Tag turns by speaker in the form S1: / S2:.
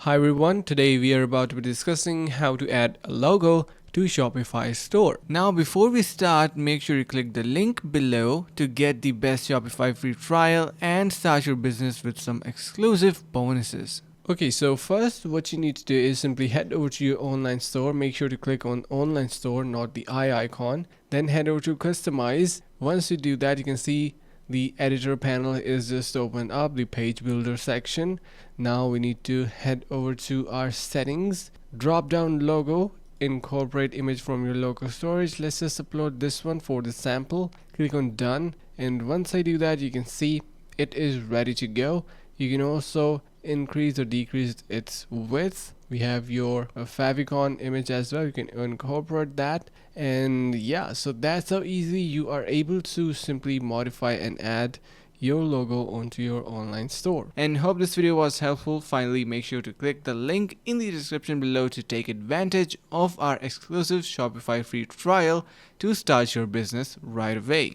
S1: Hi everyone, today we are about to be discussing how to add a logo to Shopify store. Now before we start, make sure you click the link below to get the best Shopify free trial and start your business with some exclusive bonuses. Okay, so first what you need to do is simply head over to your online store. Make sure to click on online store, not the eye icon. Then head over to customize. Once you do that, you can see the editor panel is just opened up, the page builder section. Now we need to head over to our settings, drop down logo, incorporate image from your local storage. Let's just upload this one for the sample. Click on done, and once I do that, you can see it is ready to go. You can also increase or decrease its width. We have your favicon image as well. You can incorporate that, and yeah, so that's how easy you are able to simply modify and add your logo onto your online store. And hope this video was helpful. Finally, make sure to click the link in the description below to take advantage of our exclusive Shopify free trial to start your business right away.